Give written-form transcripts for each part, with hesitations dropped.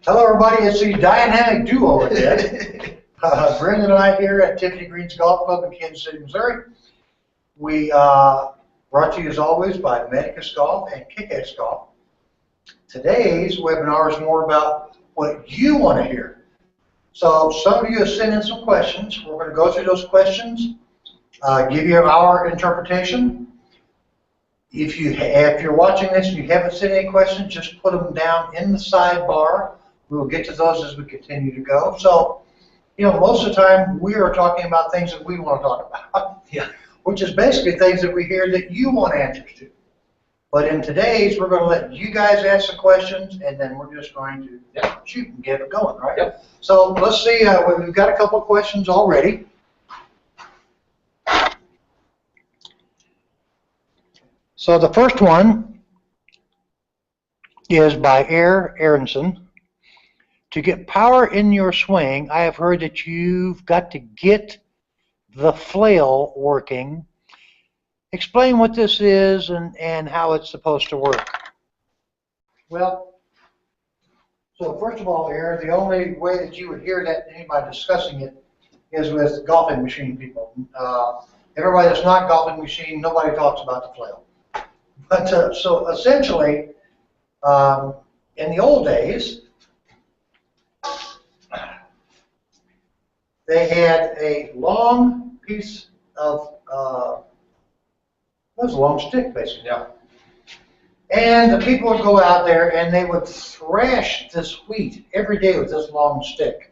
Hello, everybody. It's the dynamic duo again. Brenndan and I here at Tiffany Green's Golf Club in Kansas City, Missouri. We brought to you as always by Medicus Golf and Kick-Ass Golf. Today's webinar is more about what you want to hear. So some of you have sent in some questions. We're going to go through those questions, give you our interpretation. If you're watching this and you haven't sent any questions, just put them down in the sidebar. We will get to those as we continue to go. So, you know, most of the time we are talking about things that we want to talk about, which is basically things that we hear that you want answers to. But in today's, we're going to let you guys ask the questions, and then we're just going to shoot and get it going, right? Yep. So let's see. We've got a couple of questions already. So the first one is by Aronson. To get power in your swing, I have heard that you've got to get the flail working. Explain what this is and how it's supposed to work. Well, so first of all, Aaron, the only way that you would hear that anybody discussing it is with golfing machine people. Everybody that's not golfing machine, nobody talks about the flail. But so essentially, in the old days, they had a long piece of, it was a long stick basically. Yeah. And the people would go out there and they would thrash this wheat every day with this long stick.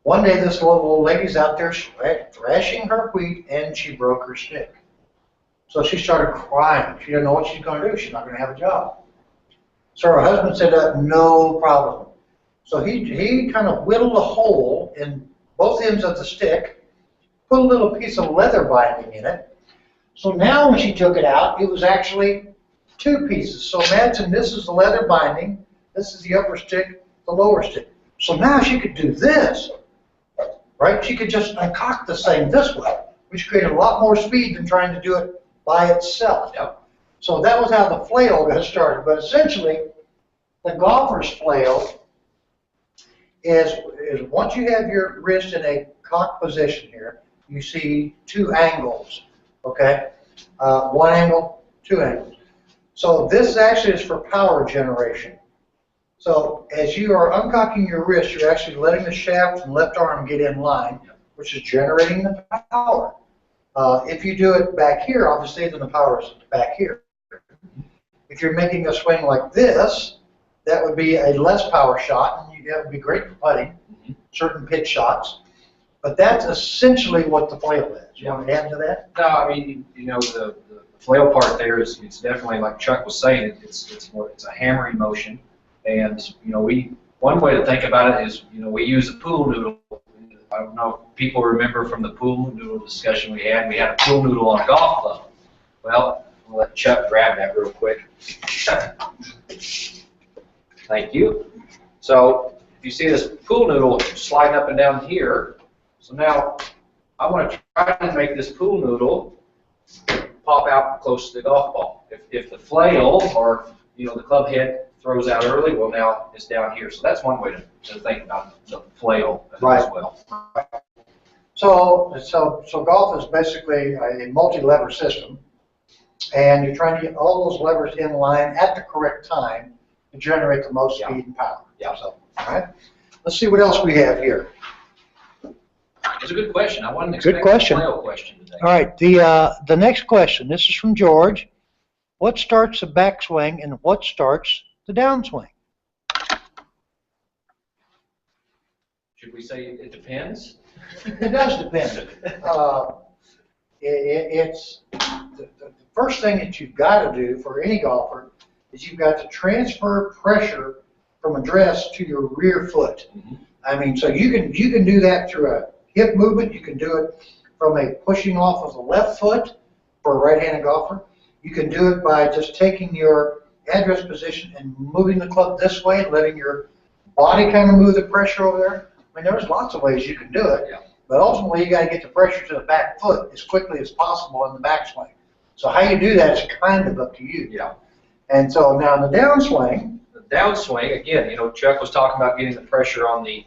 One day this little old lady's out there thrashing her wheat and she broke her stick. So she started crying. She didn't know what she's going to do. She's not going to have a job. So her husband said, no problem. So he kind of whittled a hole in both ends of the stick, put a little piece of leather binding in it. So now when she took it out, it was actually two pieces. So imagine this is the leather binding, this is the upper stick, the lower stick. So now she could do this, right? She could just uncock this thing this way, which created a lot more speed than trying to do it by itself. Yep. So that was how the flail got started. But essentially, the golfer's flail is once you have your wrist in a cocked position here, you see two angles, okay? One angle, two angles. So this actually is for power generation. So as you are uncocking your wrist, you're actually letting the shaft and left arm get in line, which is generating the power. If you do it back here, obviously, then the power is back here. If you're making a swing like this, that would be a less power shot, and that would be great for putting, certain pitch shots. But that's essentially what the flail is. You want to add to that? No, I mean, you know, the flail part there is, it's definitely, like Chuck was saying, it's a hammering motion. And, you know, one way to think about it is, you know, we use a pool noodle. I don't know if people remember from the pool noodle discussion we had a pool noodle on a golf club. Well, I'll let Chuck grab that real quick. Thank you. So if you see this pool noodle sliding up and down here, so now I want to try to make this pool noodle pop out close to the golf ball. If the flail or, you know, the club head throws out early, well, now it's down here. So that's one way to think about the flail as well. So golf is basically a multi-lever system, and you're trying to get all those levers in line at the correct time to generate the most speed and power. Yeah. So, all right. Let's see what else we have here. It's a good question. I wasn't expecting a flail question today. All right. The next question. This is from George. What starts the backswing and what starts the downswing? Should we say it depends? It does depend. It's the first thing that you've got to do for any golfer is you've got to transfer pressure from address to your rear foot. I mean, so you can do that through a hip movement. You can do it from a pushing off of the left foot for a right-handed golfer. You can do it by just taking your address position and moving the club this way and letting your body kind of move the pressure over there. I mean, there's lots of ways you can do it, but ultimately you got to get the pressure to the back foot as quickly as possible in the backswing. So how you do that is kind of up to you. Yeah. And so now in the downswing, downswing, again, you know, Chuck was talking about getting the pressure on the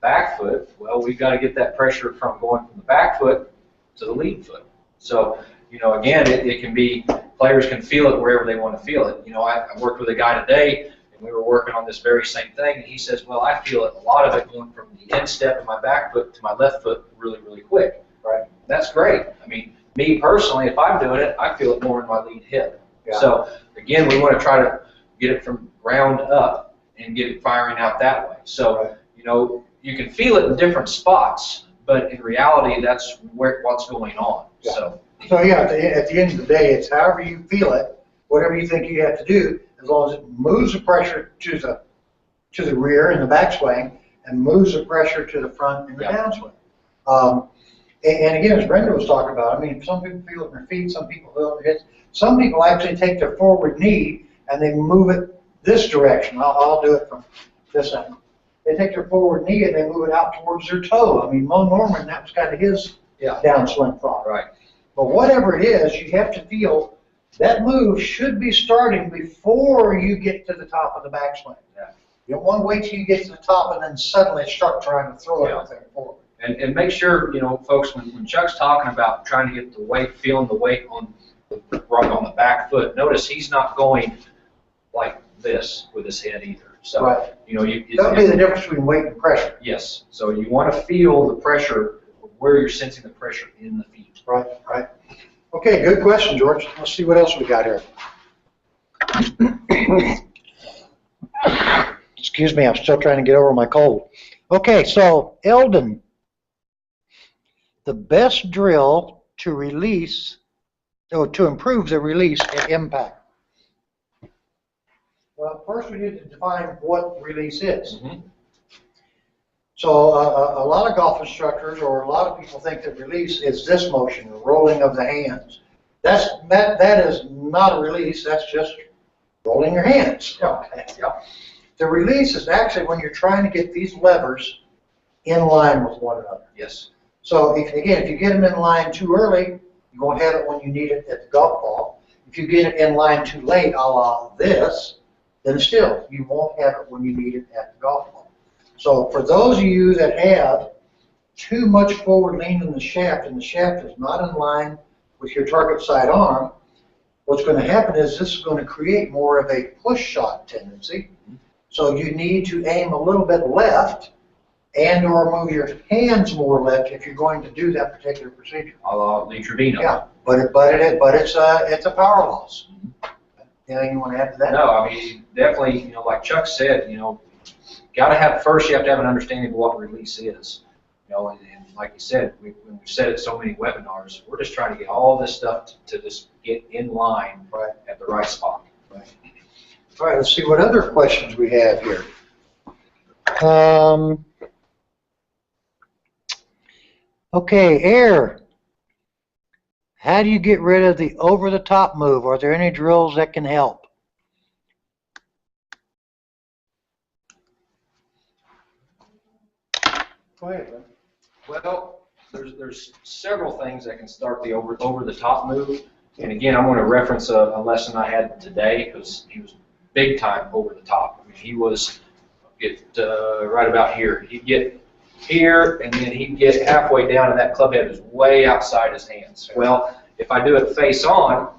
back foot. Well, we've got to get that pressure from going from the back foot to the lead foot. So, you know, again, it can be, players can feel it wherever they want to feel it. You know, I worked with a guy today, and we were working on this very same thing, and he says, well, I feel it, a lot of it going from the instep of my back foot to my left foot really, really quick. Right? That's great. I mean, me personally, if I'm doing it, I feel it more in my lead hip. Yeah. So, again, we want to try to get it from ground up and get it firing out that way. So, right. You know, you can feel it in different spots, but in reality, that's what's going on. Yeah. So yeah, at the end of the day, it's however you feel it, whatever you think you have to do, as long as it moves the pressure to the rear in the backswing and moves the pressure to the front in the downswing. And again, as Brenda was talking about, I mean, some people feel it in their feet, some people feel it in their hips. Some people actually take their forward knee and they move it this direction. I'll do it from this angle. They take their forward knee and they move it out towards their toe. I mean, Mo Norman, that was kind of his downswing thought. Right. But whatever it is, you have to feel that move should be starting before you get to the top of the backswing. Yeah. You don't want to wait till you get to the top and then suddenly start trying to throw everything forward. And make sure, you know, folks, when Chuck's talking about trying to get the weight, feeling the weight on the back foot, notice he's not going like this with his head either. So, right. You know, that'll be the difference between weight and pressure. Yes. So you want to feel the pressure where you're sensing the pressure in the feet. Right, right. Okay, good question, George. Let's see what else we got here. Excuse me, I'm still trying to get over my cold. Okay, so Eldon, the best drill to release, or to improve the release at impact. Well, first we need to define what release is. Mm-hmm. So a lot of golf instructors or a lot of people think that release is this motion, the rolling of the hands. That is not a release, that's just rolling your hands. Okay. Yeah. The release is actually when you're trying to get these levers in line with one another. Yes. So if you get them in line too early, you won't have it when you need it at the golf ball. If you get it in line too late, a la this, then still, you won't have it when you need it at the golf ball. So for those of you that have too much forward lean in the shaft and the shaft is not in line with your target side arm, what's going to happen is this is going to create more of a push shot tendency. So you need to aim a little bit left and or move your hands more left if you're going to do that particular procedure. A la Lee Trevino. Yeah, but it's a power loss. Anything you want to add to that? No, I mean, definitely, you know, like Chuck said, you know, you have to have an understanding of what release is. You know, and like you said, we've said it so many webinars, we're just trying to get all this stuff to just get in line at the right spot. Right. All right, let's see what other questions we have here. Okay, Air. How do you get rid of the over-the-top move? Are there any drills that can help? Go ahead, man. Well, there's several things that can start the over-the-top move. And again, I'm going to reference a lesson I had today because he was big time over the top. I mean, he was right about here. He'd get here, and then he'd get halfway down, and that club head was way outside his hands. Well, if I do it face on,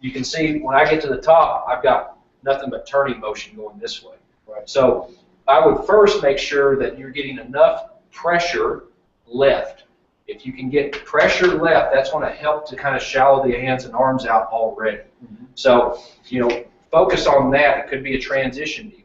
you can see when I get to the top, I've got nothing but turning motion going this way. Right. So I would first make sure that you're getting enough pressure left. If you can get pressure left, that's going to help to kind of shallow the hands and arms out already. Mm-hmm. So, you know, focus on that. It could be a transition deal.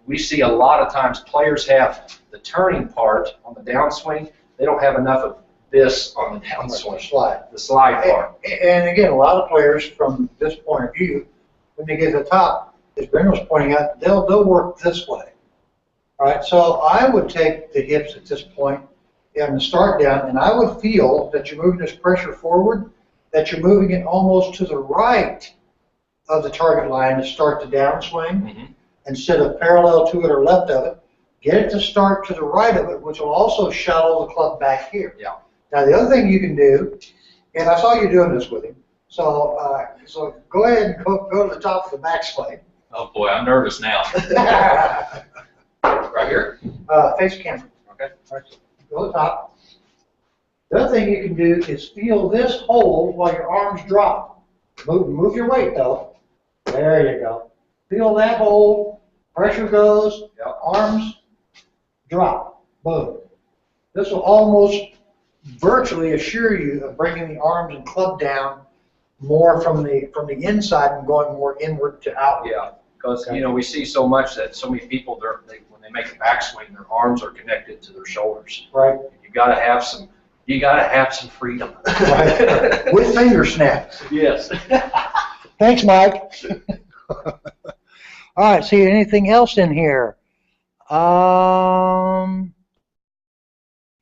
We see a lot of times players have the turning part on the downswing. They don't have enough of this on the downswing. The slide part. And again, a lot of players from this point of view, when they get to the top, as Brenda was pointing out, they'll work this way. All right, so I would take the hips at this point and the start down, and I would feel that you're moving this pressure forward, that you're moving it almost to the right of the target line to start the downswing. Mm-hmm. Instead of parallel to it or left of it, get it to start to the right of it, which will also shallow the club back here. Yeah. Now the other thing you can do, and I saw you doing this with him, so so go ahead and go to the top of the backswing, Oh boy, I'm nervous now. Right here? Face camera. Okay. Right. Go to the top. The other thing you can do is feel this hold while your arms drop. Move your weight though. There you go. Feel that hold. Pressure goes. Yep. Arms drop. Boom. This will almost virtually assure you of bringing the arms and club down more from the inside and going more inward to outward. Yeah, because you know we see so much that so many people when they make a backswing, their arms are connected to their shoulders. Right. You got to have some. You got to have some freedom. Right. With finger snaps. Yes. Thanks, Mike. All right. See anything else in here? You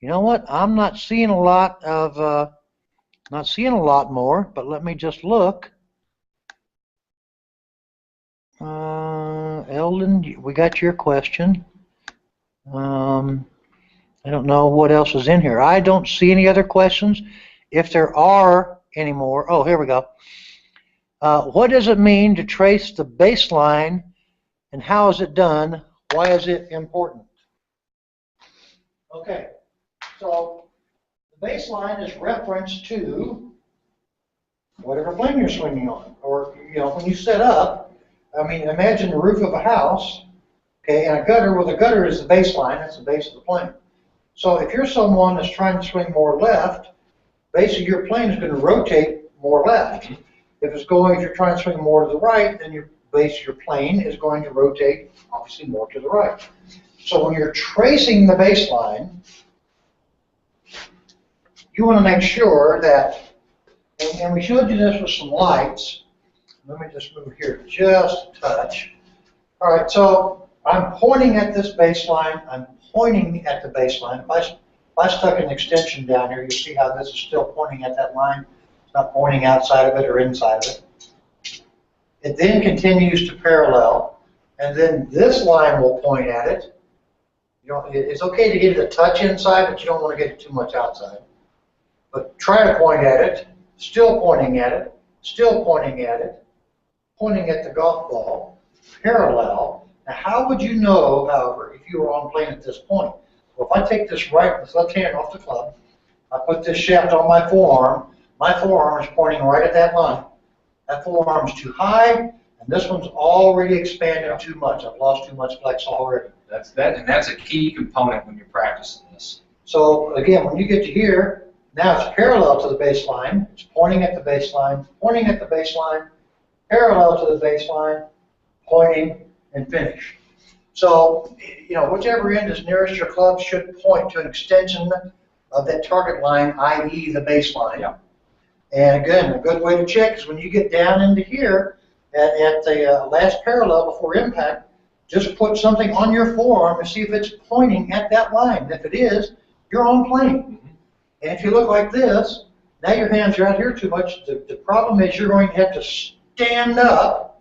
know what? I'm not seeing a lot of. Not seeing a lot more, but let me just look. Eldon, we got your question. I don't know what else is in here. I don't see any other questions. If there are any more, oh, here we go. What does it mean to trace the baseline, and how is it done? Why is it important? Okay, so the baseline is reference to whatever plane you're swinging on. Or, you know, when you set up, I mean, imagine the roof of a house, okay, and a gutter. Well, the gutter is the baseline. That's the base of the plane. So if you're someone that's trying to swing more left, basically your plane is going to rotate more left. If you're trying to swing more to the right, then your base of your plane is going to rotate, obviously, more to the right. So when you're tracing the baseline, you want to make sure that, and we showed you this with some lights. Let me just move here just a touch. All right, so I'm pointing at this baseline. I'm pointing at the baseline. If I stuck an extension down here, you'll see how this is still pointing at that line. It's not pointing outside of it or inside of it. It then continues to parallel, and then this line will point at it. You know, it's okay to get it a touch inside, but you don't want to get it too much outside. But try to point at it, still pointing at it, still pointing at it, pointing at the golf ball, parallel. Now, how would you know, however, if you were on plane at this point? Well, if I take this left hand off the club, I put this shaft on my forearm is pointing right at that line. That forearm is too high, and this one's already expanded too much. I've lost too much flex already. That's a key component when you're practicing this. So again, when you get to here, now it's parallel to the baseline. It's pointing at the baseline, pointing at the baseline, parallel to the baseline, pointing, and finish. So, you know, whichever end is nearest your club should point to an extension of that target line, i.e. the baseline. Yeah. And again, a good way to check is when you get down into here at the last parallel before impact, just put something on your forearm and see if it's pointing at that line. And if it is, you're on plane. Mm-hmm. And if you look like this, now your hands are out here too much. The problem is you're going to have to stand up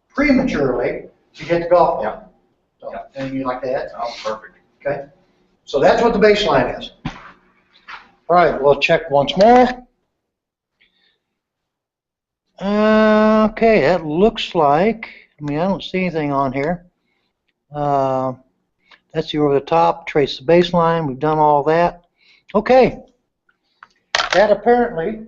prematurely to get the golf ball. Yeah. So, anything you like to add? Oh, perfect. Okay. So that's what the baseline is. All right, we'll check once more. Okay, that looks like, I mean, I don't see anything on here. That's the over the top, trace the baseline, we've done all that. Okay, that apparently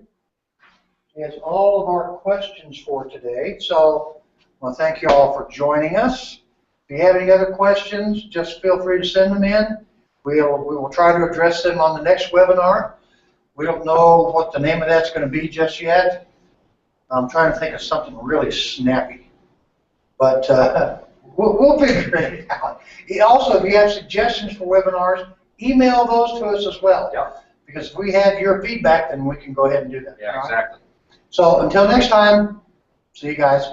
is all of our questions for today. So I want to thank you all for joining us. If you have any other questions, just feel free to send them in. We will try to address them on the next webinar. We don't know what the name of that's going to be just yet. I'm trying to think of something really snappy. But we'll figure it out. Also, if you have suggestions for webinars, email those to us as well. Yeah. Because if we have your feedback, then we can go ahead and do that. Yeah, exactly. So until next time, see you guys.